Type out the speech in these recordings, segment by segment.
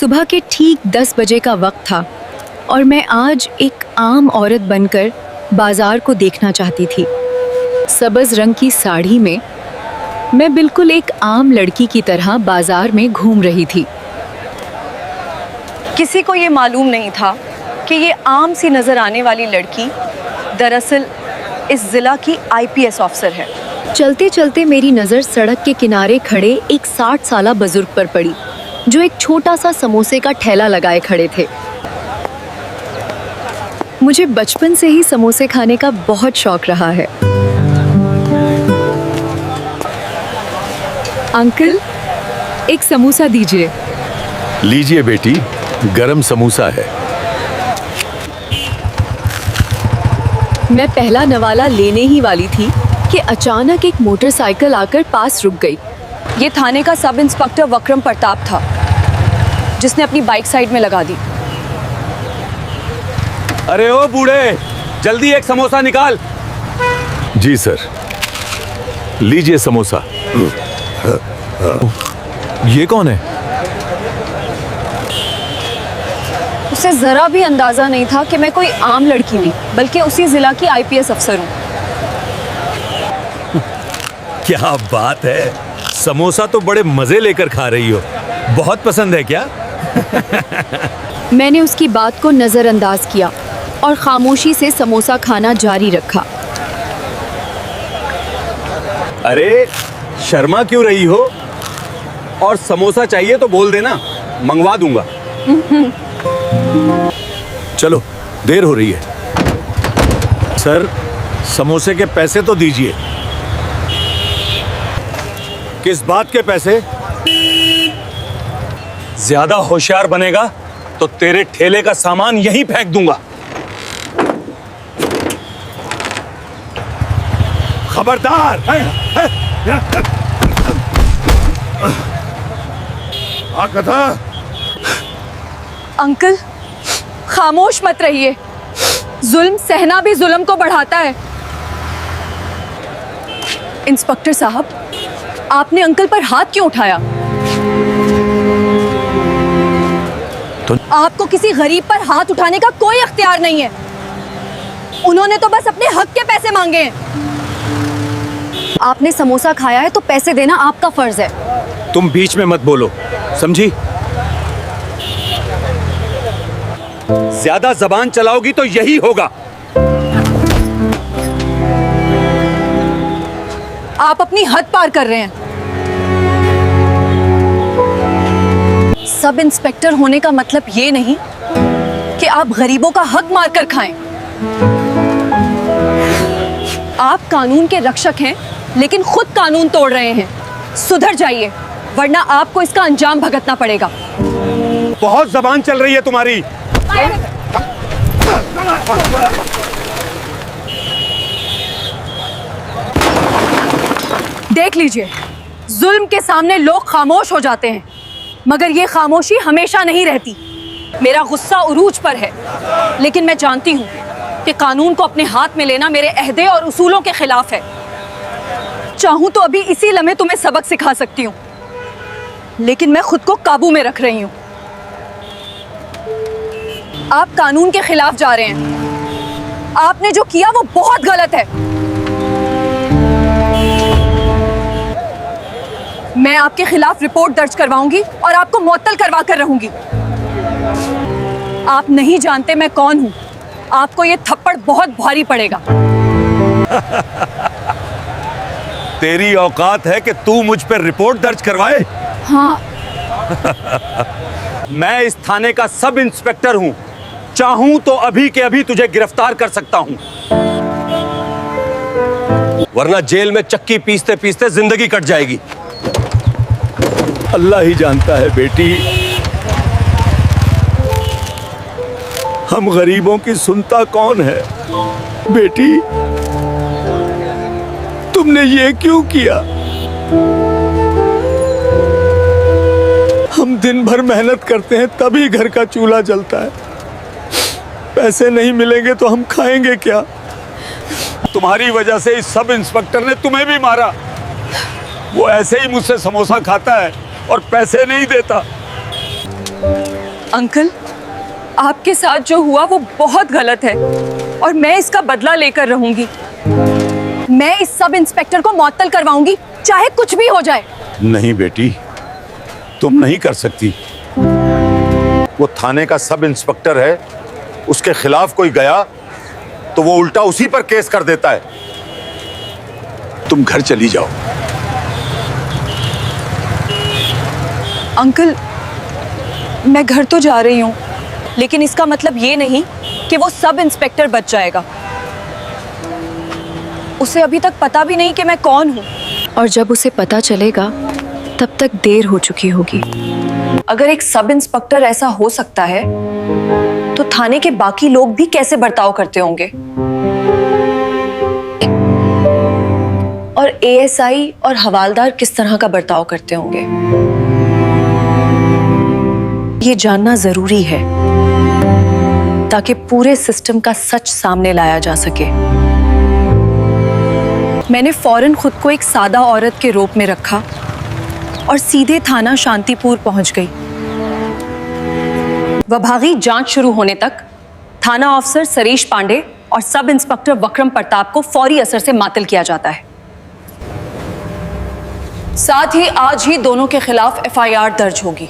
सुबह के ठीक 10 बजे का वक्त था और मैं आज एक आम औरत बनकर बाजार को देखना चाहती थी। सब्ज रंग की साड़ी में मैं बिल्कुल एक आम लड़की की तरह बाजार में घूम रही थी। किसी को ये मालूम नहीं था कि ये आम सी नजर आने वाली लड़की दरअसल इस जिला की आईपीएस ऑफिसर है। चलते चलते मेरी नज़र सड़क के किनारे खड़े एक 60 साला बुजुर्ग पर पड़ी, जो एक छोटा सा समोसे का ठेला लगाए खड़े थे। मुझे बचपन से ही समोसे खाने का बहुत शौक रहा है। अंकल, एक समोसा दीजिए। लीजिए बेटी, गरम समोसा है। मैं पहला नवाला लेने ही वाली थी कि अचानक एक मोटरसाइकिल आकर पास रुक गई। ये थाने का सब इंस्पेक्टर वक्रम प्रताप था, जिसने अपनी बाइक साइड में लगा दी। अरे ओ बूढ़े, जल्दी एक समोसा निकाल। जी सर, लीजिए समोसा। ये कौन है? उसे जरा भी अंदाजा नहीं था कि मैं कोई आम लड़की नहीं बल्कि उसी जिला की आईपीएस अफसर हूँ। क्या बात है, समोसा तो बड़े मजे लेकर खा रही हो। बहुत पसंद है क्या? मैंने उसकी बात को नज़रअंदाज किया और खामोशी से समोसा खाना जारी रखा। अरे शर्मा क्यों रही हो? और समोसा चाहिए तो बोल देना, मंगवा दूंगा। चलो, देर हो रही है। सर, समोसे के पैसे तो दीजिए। किस बात के पैसे? ज्यादा होशियार बनेगा तो तेरे ठेले का सामान यहीं फेंक दूंगा। खबरदार! कथा अंकल, खामोश मत रहिए। जुल्म सहना भी जुल्म को बढ़ाता है। इंस्पेक्टर साहब, आपने अंकल पर हाथ क्यों उठाया? तो आपको किसी गरीब पर हाथ उठाने का कोई अख्तियार नहीं है। उन्होंने तो बस अपने हक के पैसे मांगे हैं। आपने समोसा खाया है तो पैसे देना आपका फर्ज है। तुम बीच में मत बोलो, समझी? ज्यादा जबान चलाओगी तो यही होगा। आप अपनी हद पार कर रहे हैं। सब इंस्पेक्टर होने का मतलब ये नहीं कि आप गरीबों का हक मारकर खाएं। आप कानून के रक्षक हैं, लेकिन खुद कानून तोड़ रहे हैं। सुधर जाइए, वरना आपको इसका अंजाम भुगतना पड़ेगा। बहुत जबान चल रही है तुम्हारी। देख लीजिए, जुल्म के सामने लोग खामोश हो जाते हैं, मगर ये खामोशी हमेशा नहीं रहती। मेरा गुस्सा उरूज पर है, लेकिन मैं जानती हूँ कि कानून को अपने हाथ में लेना मेरे अहदे और उसूलों के खिलाफ है। चाहूँ तो अभी इसी लम्हे तुम्हें सबक सिखा सकती हूँ, लेकिन मैं खुद को काबू में रख रही हूँ। आप कानून के खिलाफ जा रहे हैं। आपने जो किया वो बहुत गलत है। मैं आपके खिलाफ रिपोर्ट दर्ज करवाऊंगी और आपको मुअत्तल करवा कर रहूंगी। आप नहीं जानते मैं कौन हूं। आपको ये थप्पड़ बहुत भारी पड़ेगा। तेरी औकात है कि तू मुझ पर रिपोर्ट दर्ज करवाए? हाँ। मैं इस थाने का सब इंस्पेक्टर हूं। चाहूं तो अभी के अभी तुझे गिरफ्तार कर सकता हूं, वरना जेल में चक्की पीसते पीसते जिंदगी कट जाएगी। अल्लाह ही जानता है बेटी, हम गरीबों की सुनता कौन है। बेटी, तुमने ये क्यों किया? हम दिन भर मेहनत करते हैं तभी घर का चूल्हा जलता है। पैसे नहीं मिलेंगे तो हम खाएंगे क्या? तुम्हारी वजह से इस सब इंस्पेक्टर ने तुम्हें भी मारा। वो ऐसे ही मुझसे समोसा खाता है और पैसे नहीं देता। अंकल, आपके साथ जो हुआ वो बहुत गलत है और मैं इसका बदला लेकर रहूंगी। मैं इस सब इंस्पेक्टर को मुअत्तल करवाऊंगी, चाहे कुछ भी हो जाए। नहीं बेटी, तुम नहीं कर सकती। वो थाने का सब इंस्पेक्टर है, उसके खिलाफ कोई गया तो वो उल्टा उसी पर केस कर देता है। तुम घर चली जाओ। अंकल, मैं घर तो जा रही हूँ, लेकिन इसका मतलब ये नहीं कि वो सब इंस्पेक्टर बच जाएगा। उसे अभी तक पता भी नहीं कि मैं कौन हूँ। और जब उसे पता चलेगा तब तक देर हो चुकी होगी। अगर एक सब इंस्पेक्टर ऐसा हो सकता है तो थाने के बाकी लोग भी कैसे बर्ताव करते होंगे, और एएसआई और हवालदार किस तरह का बर्ताव करते होंगे, ये जानना जरूरी है ताकि पूरे सिस्टम का सच सामने लाया जा सके। मैंने फौरन खुद को एक सादा औरत के रूप में रखा और सीधे थाना शांतिपुर पहुंच गई। विभागीय जांच शुरू होने तक थाना अफसर सरेश पांडे और सब इंस्पेक्टर विक्रम प्रताप को फौरी असर से मातल किया जाता है। साथ ही आज ही दोनों के खिलाफ एफआईआर दर्ज होगी।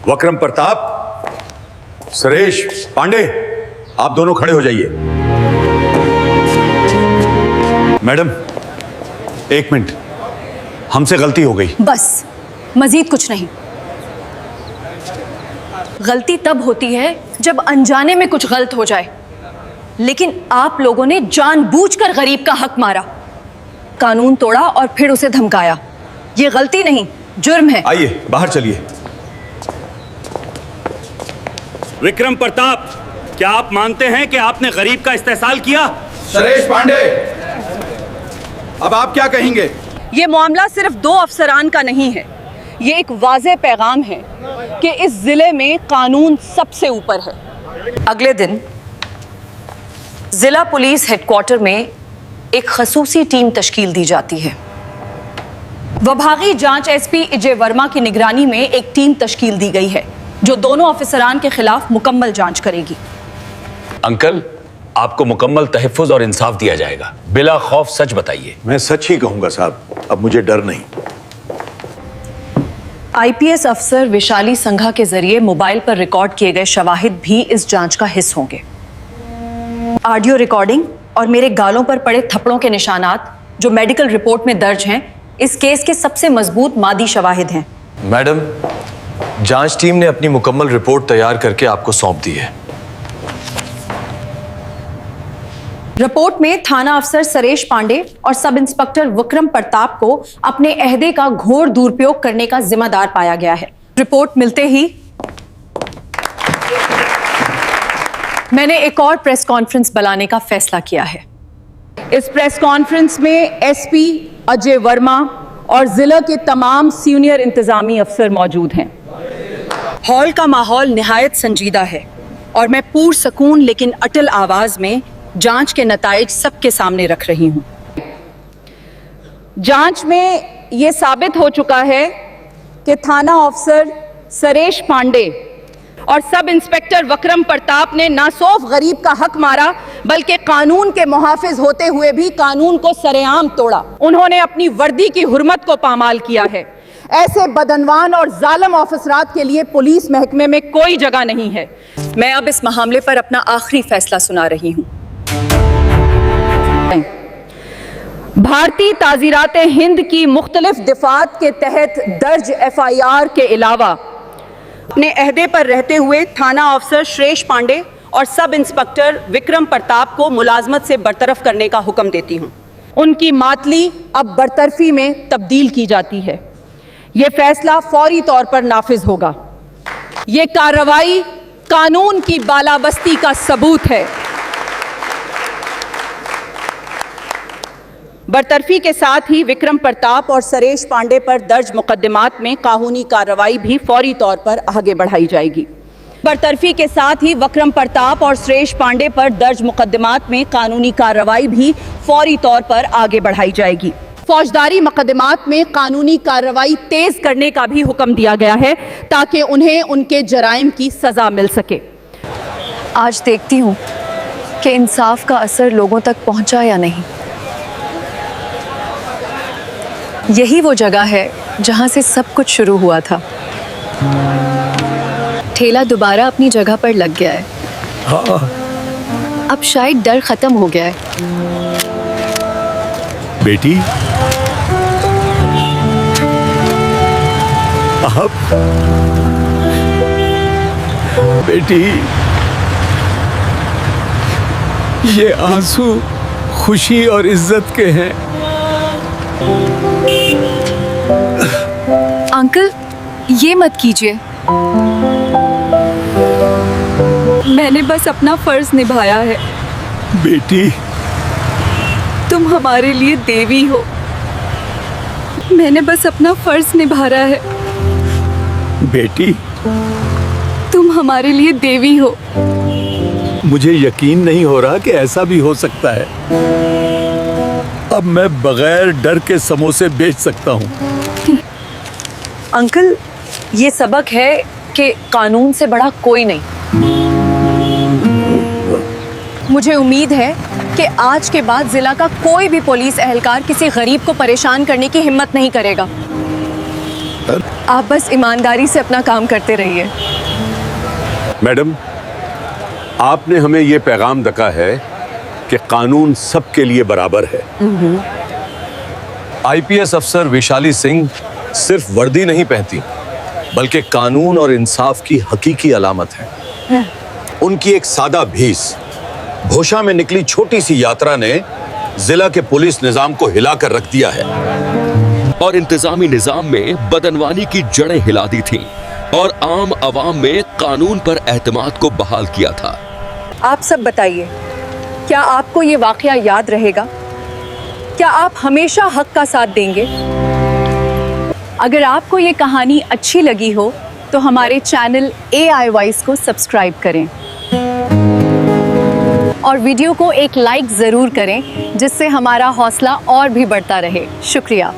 विक्रम प्रताप, सुरेश पांडे, आप दोनों खड़े हो जाइए। मैडम, एक मिनट, हमसे गलती हो गई। बस, मजीद कुछ नहीं। गलती तब होती है जब अनजाने में कुछ गलत हो जाए, लेकिन आप लोगों ने जानबूझकर गरीब का हक मारा, कानून तोड़ा और फिर उसे धमकाया। ये गलती नहीं, जुर्म है। आइए बाहर चलिए। विक्रम प्रताप, क्या आप मानते हैं कि आपने गरीब का इस्तेहसाल किया? सुरेश पांडे, अब आप क्या कहेंगे? ये मामला सिर्फ दो अफसरान का नहीं है, ये एक वाज़ेह पैगाम है कि इस जिले में कानून सबसे ऊपर है। अगले दिन जिला पुलिस हेडक्वार्टर में एक खसूसी टीम तश्कील दी जाती है। विभागीय जांच एसपी अजय वर्मा की निगरानी में एक टीम तश्कील दी गई है जो दोनों अफसरान के खिलाफ मुकम्मल जांच करेगी। अंकल, आपको मुकम्मल तहफ़्फ़ुज़ और इंसाफ दिया जाएगा। बिला खौफ सच बताइए। मैं सच ही कहूंगा साहब, अब मुझे डर नहीं। आईपीएस अफसर विशाली संघा के जरिए मोबाइल पर रिकॉर्ड किए गए शवाहिद भी इस जांच का हिस्सा होंगे। ऑडियो रिकॉर्डिंग और मेरे गालों पर पड़े थप्पड़ों के निशानात जो मेडिकल रिपोर्ट में दर्ज हैं, इस केस के सबसे मजबूत मादी शवाहिद हैं। मैडम, जांच टीम ने अपनी मुकम्मल रिपोर्ट तैयार करके आपको सौंप दी है। रिपोर्ट में थाना अफसर सरेश पांडे और सब इंस्पेक्टर विक्रम प्रताप को अपने अहदे का घोर दुरुपयोग करने का जिम्मेदार पाया गया है। रिपोर्ट मिलते ही मैंने एक और प्रेस कॉन्फ्रेंस बुलाने का फैसला किया है। इस प्रेस कॉन्फ्रेंस में एसपी अजय वर्मा और जिला के तमाम सीनियर इंतजामी अफसर मौजूद हैं। हॉल का माहौल निहायत संजीदा है और मैं पुरसकून लेकिन अटल आवाज में जांच के नताइज सबके सामने रख रही हूं। जांच में यह साबित हो चुका है कि थाना अफसर सरेश पांडे और सब इंस्पेक्टर विक्रम प्रताप ने ना सिर्फ गरीब का हक मारा बल्कि कानून के मुहाफिज होते हुए भी कानून को सरेआम तोड़ा। उन्होंने अपनी वर्दी की हुर्मत को पामाल किया है। ऐसे बदनवान और जालिम ऑफिसरात के लिए पुलिस महकमे में कोई जगह नहीं है। मैं अब इस मामले पर अपना आखिरी फैसला सुना रही हूं। भारतीय ताजीरात हिंद की मुख्तलिफ दिफात के तहत दर्ज एफआईआर के अलावा अपने अहदे पर रहते हुए थाना अफसर सुरेश पांडे और सब इंस्पेक्टर विक्रम प्रताप को मुलाजमत से बरतरफ करने का हुक्म देती हूं। उनकी मातली अब बरतरफी में तब्दील की जाती है। यह फैसला फौरी तौर पर नाफिज होगा। यह कार्रवाई कानून की बालाबस्ती का सबूत है। बरतरफी के साथ ही विक्रम प्रताप और सरेश पांडे पर दर्ज मुकदमात में कानूनी कार्रवाई भी फौरी तौर पर आगे बढ़ाई जाएगी। बरतरफी के साथ ही विक्रम प्रताप और सुरेश पांडे पर दर्ज मुकदमात में कानूनी कार्रवाई भी फौरी तौर पर आगे बढ़ाई जाएगी। फौजदारी मुकदमात में कानूनी कार्रवाई तेज करने का भी हुक्म दिया गया है ताकि उन्हें उनके जराइम की सजा मिल सके। आज देखती हूँ कि इंसाफ का असर लोगों तक पहुँचा या नहीं। यही वो जगह है जहाँ से सब कुछ शुरू हुआ था। ठेला दोबारा अपनी जगह पर लग गया है। अब शायद डर खत्म हो गया है। बेटी, आप बेटी, ये आंसू खुशी और इज्जत के हैं। अंकल, ये मत कीजिए। मैंने बस अपना फर्ज निभाया है। बेटी, तुम हमारे लिए देवी हो। मैंने बस अपना फर्ज निभाया है। बेटी, तुम हमारे लिए देवी हो। मुझे यकीन नहीं हो रहा कि ऐसा भी हो सकता है। अब मैं बगैर डर के समोसे बेच सकता हूँ। अंकल, ये सबक है कि कानून से बड़ा कोई नहीं। मुझे उम्मीद है कि आज के बाद जिला का कोई भी पुलिस एहलकार किसी गरीब को परेशान करने की हिम्मत नहीं करेगा। आप बस ईमानदारी से अपना काम करते रहिए। मैडम, आपने हमें ये पैगाम दका है कि कानून सबके लिए बराबर है। आईपीएस अफसर वैशाली सिंह सिर्फ वर्दी नहीं पहनती बल्कि कानून और इंसाफ की हकीकी अलामत है। उनकी एक सादा भीस भोशा में निकली छोटी सी यात्रा ने जिला के पुलिस निजाम को हिलाकर रख दिया है और इंतजामी निजाम में बदनवानी की जड़ें हिला दी थीं और आम आवाम में कानून पर एतमाद को बहाल किया था। आप सब बताइए, क्या आपको ये वाकया याद रहेगा? क्या आप हमेशा हक का साथ देंगे? अगर आपको ये कहानी अच्छी लगी हो तो हमारे चैनल AI Voice को सब्सक्राइब करें और वीडियो को एक लाइक ज़रूर करें जिससे हमारा हौसला और भी बढ़ता रहे। शुक्रिया।